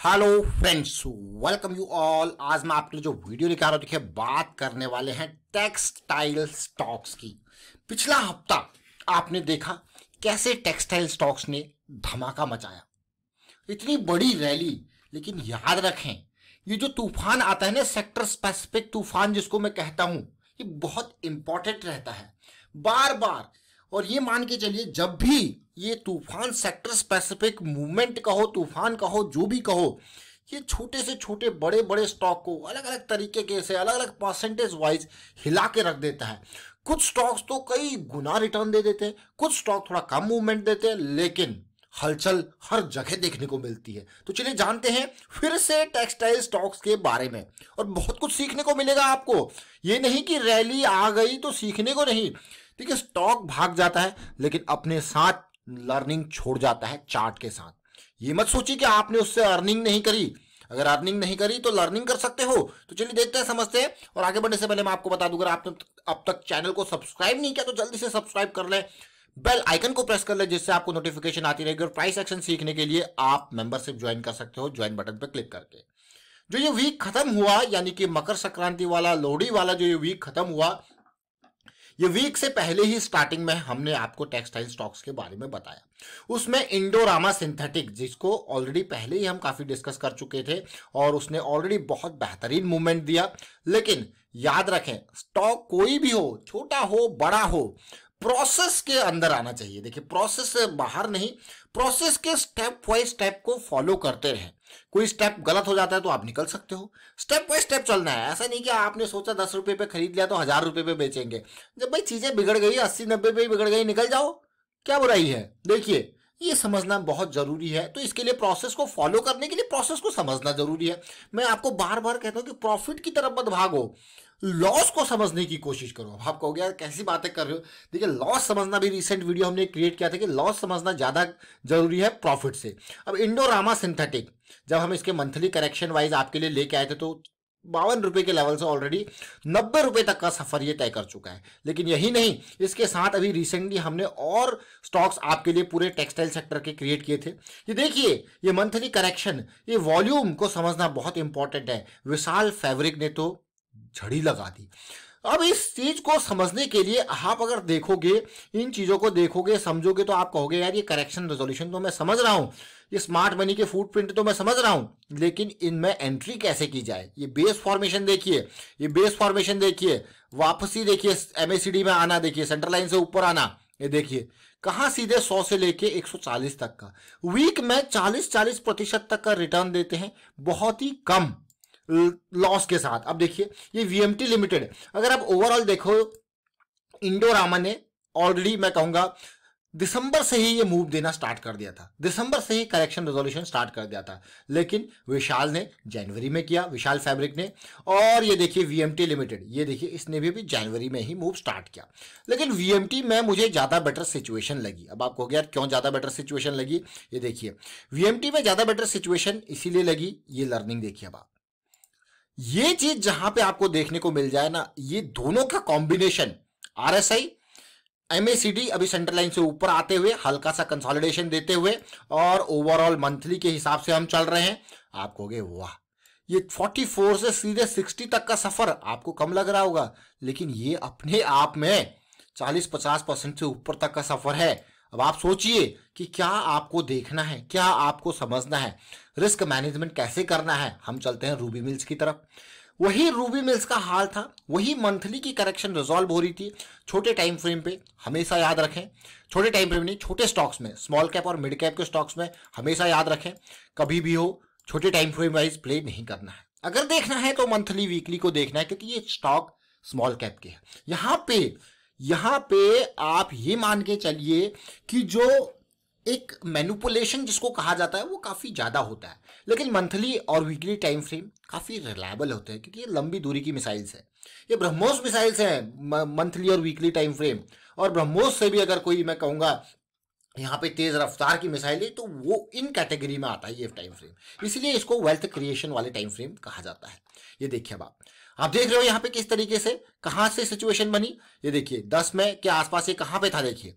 Hello friends, welcome you all. आज मैं आपके लिए जो वीडियो लेकर आ रहा हूं, देखिए बात करने वाले हैं टेक्सटाइल स्टॉक्स की। पिछला हफ्ता आपने देखा कैसे टेक्सटाइल स्टॉक्स ने धमाका मचाया, इतनी बड़ी रैली। लेकिन याद रखें, ये जो तूफान आता है ना, सेक्टर स्पेसिफिक तूफान जिसको मैं कहता हूं, ये बहुत इंपॉर्टेंट रहता है बार बार। और ये मान के चलिए, जब भी ये तूफान सेक्टर स्पेसिफिक मूवमेंट कहो, तूफान कहो, जो भी कहो, ये छोटे से छोटे बड़े बड़े स्टॉक को अलग अलग तरीके के से अलग अलग परसेंटेज वाइज हिला के रख देता है। कुछ स्टॉक्स तो कई गुना रिटर्न दे देते हैं, कुछ स्टॉक थोड़ा कम मूवमेंट देते हैं, लेकिन हलचल हर जगह देखने को मिलती है। तो चलिए जानते हैं फिर से टेक्सटाइल स्टॉक्स के बारे में, और बहुत कुछ सीखने को मिलेगा आपको। ये नहीं कि रैली आ गई तो सीखने को नहीं। देखिए, स्टॉक भाग जाता है लेकिन अपने साथ लर्निंग छोड़ जाता है चार्ट के साथ। ये मत सोचिए कि आपने उससे अर्निंग नहीं करी। अगर अर्निंग नहीं करी तो लर्निंग कर सकते हो। तो चलिए देखते हैं, समझते हैं। और आगे बढ़ने से पहले मैं आपको बता दूं, अगर आपने अब तक चैनल को सब्सक्राइब नहीं किया तो जल्दी से सब्सक्राइब कर लें, बेल आइकन को प्रेस कर ले, जिससे आपको नोटिफिकेशन आती रहेगी। और प्राइस एक्शन सीखने के लिए आप मेंबरशिप ज्वाइन कर सकते हो, ज्वाइन बटन पर क्लिक करके। जो ये वीक खत्म हुआ, यानी कि मकर संक्रांति वाला, लोहड़ी वाला जो ये वीक खत्म हुआ, ये वीक से पहले ही स्टार्टिंग में हमने आपको टेक्सटाइल स्टॉक्स के बारे में बताया। उसमें इंडोरामा सिंथेटिक, जिसको ऑलरेडी पहले ही हम काफी डिस्कस कर चुके थे, और उसने ऑलरेडी बहुत बेहतरीन मूवमेंट दिया। लेकिन याद रखें, स्टॉक कोई भी हो, छोटा हो बड़ा हो, प्रोसेस के अंदर आना चाहिए। देखिए, प्रोसेस से बाहर नहीं, प्रोसेस के स्टेप बाय स्टेप को फॉलो करते रहें। कोई स्टेप गलत हो जाता है तो आप निकल सकते हो। स्टेप बाय स्टेप चलना है। ऐसा नहीं कि आपने सोचा 10 रुपए पे खरीद लिया तो 1000 रुपए पे बेचेंगे। जब भाई चीजें बिगड़ गई, 80-90 पे बिगड़ गई, निकल जाओ, क्या बुराई है। देखिए, ये समझना बहुत जरूरी है। तो इसके लिए प्रोसेस को फॉलो करने के लिए प्रोसेस को समझना जरूरी है। मैं आपको बार बार कहता हूं कि प्रॉफिट की तरफ मत भागो, लॉस को समझने की कोशिश करो। आप कहोगे यार कैसी बातें कर रहे हो। देखिए, लॉस समझना भी, रिसेंट वीडियो हमने क्रिएट किया था कि लॉस समझना ज्यादा जरूरी है प्रॉफिट से। अब इंडोरामा सिंथेटिक, जब हम इसके मंथली करेक्शन वाइज आपके लिए लेके आए थे, तो 52 रुपए के लेवल से ऑलरेडी 90 रुपए तक का सफर ये तय कर चुका है। लेकिन यही नहीं, इसके साथ अभी रिसेंटली हमने और स्टॉक्स आपके लिए पूरे टेक्सटाइल सेक्टर के क्रिएट किए थे। ये देखिए, ये मंथली करेक्शन, ये वॉल्यूम को समझना बहुत इंपॉर्टेंट है। विशाल फैब्रिक ने तो झड़ी लगा दी। अब इस चीज को समझने के लिए आप अगर देखोगे, इन चीजों को देखोगे, समझोगे, तो आप कहोगे यार ये करेक्शन रेजोल्यूशन तो मैं समझ रहा हूं, ये स्मार्ट मनी के फुटप्रिंट तो मैं समझ रहा हूं, लेकिन इनमें एंट्री कैसे की जाए। ये बेस फॉर्मेशन देखिए, ये बेस फॉर्मेशन देखिए, वापसी देखिए, एमएसीडी में आना देखिए, सेंट्रल लाइन से ऊपर आना, ये देखिए कहां सीधे 100 से लेके 140 तक का। वीक में 40% तक का रिटर्न देते हैं, बहुत ही कम लॉस के साथ। अब देखिए, ये वीएमटी लिमिटेड, अगर आप ओवरऑल देखो, इंडोरामा ने ऑलरेडी मैं कहूंगा दिसंबर से ही ये मूव देना स्टार्ट कर दिया था, दिसंबर से ही करेक्शन रेजोल्यूशन स्टार्ट कर दिया था। लेकिन विशाल ने जनवरी में किया, विशाल फैब्रिक ने। और ये देखिए वीएमटी लिमिटेड, ये देखिए इसने भी जनवरी में ही मूव स्टार्ट किया। लेकिन वीएमटी में मुझे ज्यादा बेटर सिचुएशन लगी। अब आपको यार क्यों ज्यादा बेटर सिचुएशन लगी, ये देखिए वीएमटी में ज्यादा बेटर सिचुएशन इसीलिए लगी, ये लर्निंग देखिए। अब ये चीज जहां पे आपको देखने को मिल जाए ना, ये दोनों का कॉम्बिनेशन, आरएसआई एमएसीडी अभी सेंट्रल लाइन से ऊपर आते हुए हल्का सा कंसोलिडेशन देते हुए, और ओवरऑल मंथली के हिसाब से हम चल रहे हैं। आप कहोगे वाह, ये 44 से सीधे 60 तक का सफर आपको कम लग रहा होगा, लेकिन ये अपने आप में 40-50% से ऊपर तक का सफर है। अब आप सोचिए कि क्या आपको देखना है, क्या आपको समझना है, रिस्क मैनेजमेंट कैसे करना है। हम चलते हैं रूबी मिल्स की तरफ। वही रूबी मिल्स का हाल था, वही मंथली की करेक्शन रिजॉल्व हो रही थी छोटे टाइम फ्रेम पे। हमेशा याद रखें, छोटे टाइम फ्रेम नहीं, छोटे स्टॉक्स में, स्मॉल कैप और मिड कैप के स्टॉक्स में हमेशा याद रखें, कभी भी हो छोटे टाइम फ्रेम वाइज प्ले नहीं करना है। अगर देखना है तो मंथली वीकली को देखना है, क्योंकि ये स्टॉक स्मॉल कैप के है। यहां पे आप ये मान के चलिए कि जो एक मैनिपुलेशन जिसको कहा जाता है वो काफी ज्यादा होता है। लेकिन मंथली और वीकली टाइम फ्रेम काफी रिलायबल होते हैं, क्योंकि ये लंबी दूरी की मिसाइल्स है, ये ब्रह्मोस मिसाइल्स हैं, मंथली और वीकली टाइम फ्रेम। और ब्रह्मोस से भी अगर कोई मैं कहूंगा यहाँ पे तेज रफ्तार की मिसाइल है, तो वो इन कैटेगरी में आता है ये टाइम फ्रेम, इसलिए इसको वेल्थ क्रिएशन वाले टाइम फ्रेम कहा जाता है। ये देखिए, अब आप देख रहे हो यहाँ पे किस तरीके से, कहां से सिचुएशन बनी। ये देखिए 10 में के आसपास ये कहां पे था, देखिए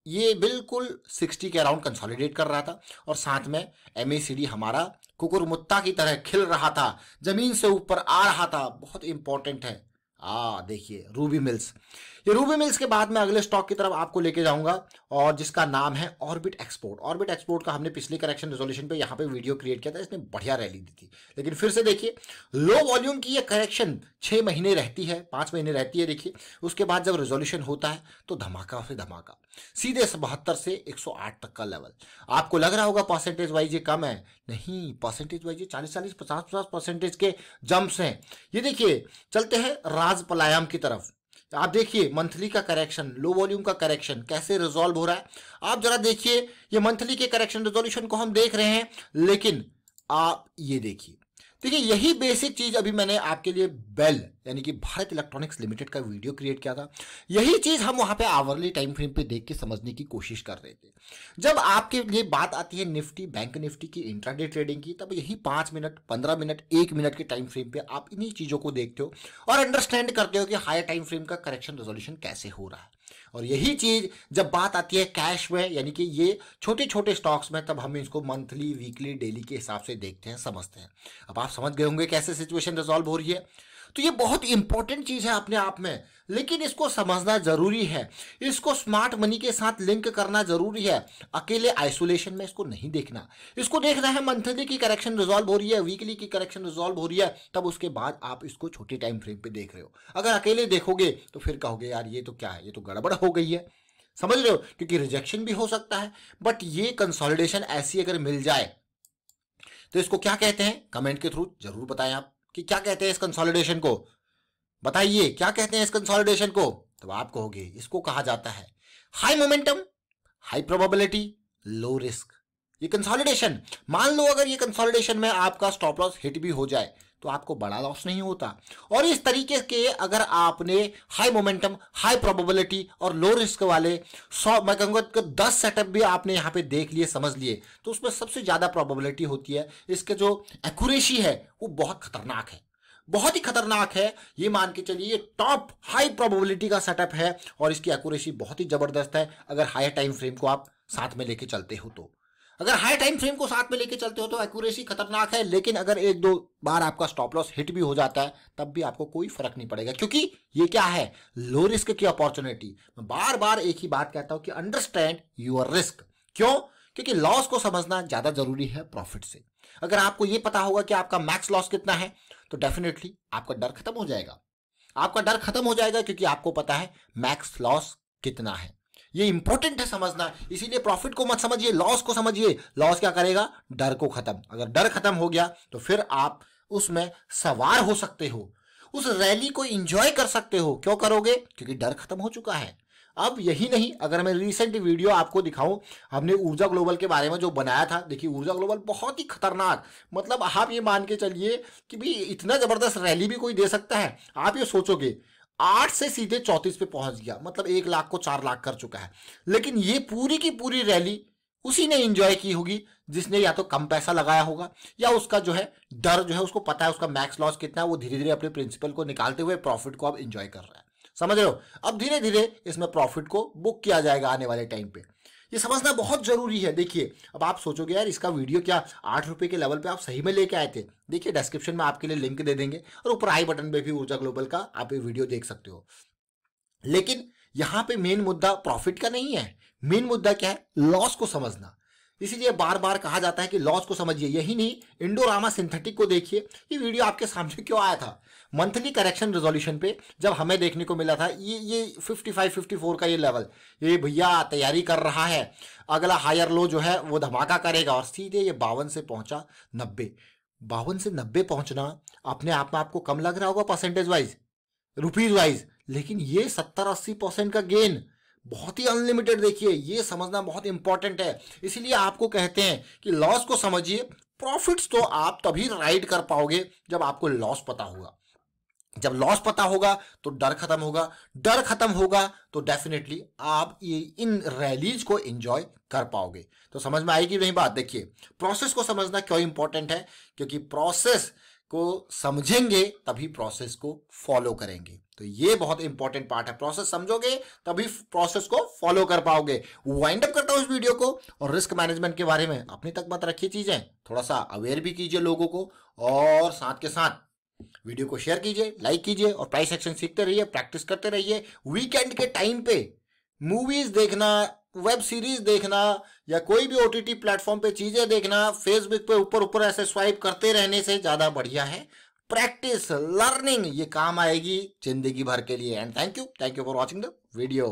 ये बिल्कुल 60 के अराउंड कंसोलिडेट कर रहा था और साथ में MACD हमारा कुकुरमुत्ता की तरह खिल रहा था, जमीन से ऊपर आ रहा था। बहुत इंपॉर्टेंट है। देखिए रूबी मिल्स। ये रूबी मिल्स के बाद मैं अगले स्टॉक की तरफ आपको लेके जाऊंगा और जिसका नाम है ऑर्बिट एक्सपोर्ट। ऑर्बिट एक्सपोर्ट का हमने पिछले करेक्शन रेजोल्यूशन पे यहाँ पे वीडियो क्रिएट किया था, इसने बढ़िया रैली दी थी। लेकिन फिर से देखिए लो वॉल्यूम की ये करेक्शन 6 महीने रहती है, 5 महीने रहती है। देखिए उसके बाद जब रेजोल्यूशन होता है तो धमाका से धमाका, सीधे 72 से 108 तक का लेवल। आपको लग रहा होगा परसेंटेज वाइज ये कम है, नहीं, परसेंटेज वाइज ये 40-40, 50-50% के जंप्स हैं। ये देखिए चलते हैं राज पलायम की तरफ। आप देखिए मंथली का करेक्शन, लो वॉल्यूम का करेक्शन कैसे रिजॉल्व हो रहा है। आप जरा देखिए ये मंथली के करेक्शन रिजोल्यूशन को हम देख रहे हैं, लेकिन आप ये देखिए यही बेसिक चीज अभी मैंने आपके लिए बेल यानी कि भारत इलेक्ट्रॉनिक्स लिमिटेड का वीडियो क्रिएट किया था। यही चीज हम वहां पे आवरली टाइम फ्रेम पे देख के समझने की कोशिश कर रहे थे। जब आपके लिए बात आती है निफ्टी, बैंक निफ्टी की इंट्राडे ट्रेडिंग की, तब यही 5 मिनट, 15 मिनट, 1 मिनट के टाइम फ्रेम पे आप इन्हीं चीजों को देखते हो और अंडरस्टैंड करते हो कि हायर टाइम फ्रेम का करेक्शन रेजोल्यूशन कैसे हो रहा है। और यही चीज जब बात आती है कैश में यानी कि ये छोटे छोटे स्टॉक्स में, तब हम इसको मंथली, वीकली, डेली के हिसाब से देखते हैं, समझते हैं। अब आप समझ गए होंगे कैसे सिचुएशन रिजॉल्व हो रही है। तो ये बहुत इंपॉर्टेंट चीज है अपने आप में, लेकिन इसको समझना जरूरी है, इसको स्मार्ट मनी के साथ लिंक करना जरूरी है। अकेले आइसोलेशन में इसको नहीं देखना, इसको देखना है मंथली की करेक्शन रिजॉल्व हो रही है, वीकली की करेक्शन रिजॉल्व हो रही है, तब उसके बाद आप इसको छोटे टाइम फ्रेम पे देख रहे हो। अगर अकेले देखोगे तो फिर कहोगे यार ये तो क्या है, ये तो गड़बड़ हो गई है। समझ रहे हो, क्योंकि रिजेक्शन भी हो सकता है। बट ये कंसोलिडेशन ऐसी अगर मिल जाए तो इसको क्या कहते हैं, कमेंट के थ्रू जरूर बताएं आप कि क्या कहते हैं इस कंसोलिडेशन को। बताइए क्या कहते हैं इस कंसोलिडेशन को। तो आप कहोगे इसको कहा जाता है high momentum, high probability, low risk. ये कंसोलिडेशन, मान लो अगर ये कंसोलिडेशन में आपका स्टॉप लॉस हिट भी हो जाए तो आपको बड़ा लॉस नहीं होता। और इस तरीके के अगर आपने हाई मोमेंटम, हाई प्रोबेबिलिटी और लो रिस्क वाले 100, मैं कहूंगा 10 सेटअप भी आपने यहां पे देख लिए, समझ लिए, तो उसमें सबसे ज्यादा प्रोबेबिलिटी होती है, इसके जो एक्यूरेसी है वो बहुत खतरनाक है, बहुत ही खतरनाक है। ये मान के चलिए ये टॉप हाई प्रोबेबिलिटी का सेटअप है और इसकी एक्यूरेसी बहुत ही जबरदस्त है अगर हाई टाइम फ्रेम को आप साथ में लेके चलते हो तो। अगर हाई टाइम फ्रेम को साथ में लेके चलते हो तो एक्यूरेसी खतरनाक है, लेकिन अगर 1-2 बार आपका स्टॉप लॉस हिट भी हो जाता है तब भी आपको कोई फर्क नहीं पड़ेगा, क्योंकि ये क्या है, लो रिस्क की अपॉर्चुनिटी। मैं बार बार एक ही बात कहता हूं कि अंडरस्टैंड योर रिस्क। क्यों? क्योंकि लॉस को समझना ज्यादा जरूरी है प्रॉफिट से। अगर आपको ये पता होगा कि आपका मैक्स लॉस कितना है तो डेफिनेटली आपका डर खत्म हो जाएगा। आपका डर खत्म हो जाएगा क्योंकि आपको पता है मैक्स लॉस कितना है। ये इंपॉर्टेंट है समझना। इसीलिए प्रॉफिट को मत समझिए, लॉस को समझिए। लॉस क्या करेगा, डर को खत्म। अगर डर खत्म हो गया तो फिर आप उसमें सवार हो सकते हो, उस रैली को एंजॉय कर सकते हो। क्यों करोगे? क्योंकि डर खत्म हो चुका है। अब यही नहीं, अगर मैं रिसेंट वीडियो आपको दिखाऊं, हमने ऊर्जा ग्लोबल के बारे में जो बनाया था, देखिए ऊर्जा ग्लोबल बहुत ही खतरनाक, मतलब आप ये मान के चलिए कि भी इतना जबरदस्त रैली भी कोई दे सकता है। आप ये सोचोगे 8 से सीधे 34 पे पहुंच गया, मतलब 1 लाख को 4 लाख कर चुका है। लेकिन ये पूरी की पूरी रैली उसी ने एंजॉय की होगी जिसने या तो कम पैसा लगाया होगा या उसका जो है डर जो है, उसको पता है उसका मैक्स लॉस कितना है, वो धीरे धीरे अपने प्रिंसिपल को निकालते हुए प्रॉफिट को अब एंजॉय कर रहा है। समझ रहे हो? अब धीरे धीरे इसमें प्रॉफिट को बुक किया जाएगा आने वाले टाइम पे। ये समझना बहुत जरूरी है। देखिए अब आप सोचोगे यार इसका वीडियो क्या 8 रुपए के लेवल पे आप सही में लेके आए थे। देखिए डिस्क्रिप्शन में आपके लिए लिंक दे देंगे और ऊपर आई बटन पे भी ऊर्जा ग्लोबल का आप ये वीडियो देख सकते हो। लेकिन यहां पे मेन मुद्दा प्रॉफिट का नहीं है, मेन मुद्दा क्या है, लॉस को समझना। इसीलिए बार बार कहा जाता है कि लॉस को समझिए। यही नहीं, इंडोरामा सिंथेटिक को देखिए, ये वीडियो आपके सामने क्यों आया था, मंथली करेक्शन रेजोल्यूशन पे जब हमें देखने को मिला था ये 55-54 का ये लेवल, ये भैया तैयारी कर रहा है, अगला हायर लो जो है वो धमाका करेगा, और सीधे ये 52 से पहुंचा 90। 52 से 90 पहुंचना अपने आप में आपको कम लग रहा होगा परसेंटेज वाइज, रुपीज वाइज, लेकिन ये 70-80% का गेन बहुत ही अनलिमिटेड। देखिए ये समझना बहुत इंपॉर्टेंट है। इसीलिए आपको कहते हैं कि लॉस को समझिए, प्रॉफिट्स तो आप तभी राइड कर पाओगे जब आपको लॉस पता होगा। जब लॉस पता होगा तो डर खत्म होगा, डर खत्म होगा तो डेफिनेटली आप ये इन रैलीज को एंजॉय कर पाओगे। तो समझ में आएगी नहीं बात? देखिए प्रोसेस को समझना क्यों इंपॉर्टेंट है, क्योंकि प्रोसेस को समझेंगे तभी प्रोसेस को फॉलो करेंगे। तो ये बहुत इंपॉर्टेंट पार्ट है। प्रोसेस समझोगे तभी प्रोसेस को फॉलो कर पाओगे। वाइंड अप करता हूं इस वीडियो को, और रिस्क मैनेजमेंट के बारे में अपनी तक मत रखिए चीजें, थोड़ा सा अवेयर भी कीजिए लोगों को, और साथ के साथ वीडियो को शेयर कीजिए, लाइक कीजिए, और प्राइस एक्शन सीखते रहिए, प्रैक्टिस करते रहिए। वीकेंड के टाइम पे मूवीज देखना, वेब सीरीज देखना, या कोई भी ओटीटी प्लेटफॉर्म पे चीजें देखना, फेसबुक पे ऊपर ऊपर ऐसे स्वाइप करते रहने से ज्यादा बढ़िया है प्रैक्टिस, लर्निंग, ये काम आएगी जिंदगी भर के लिए। And thank you for watching the video.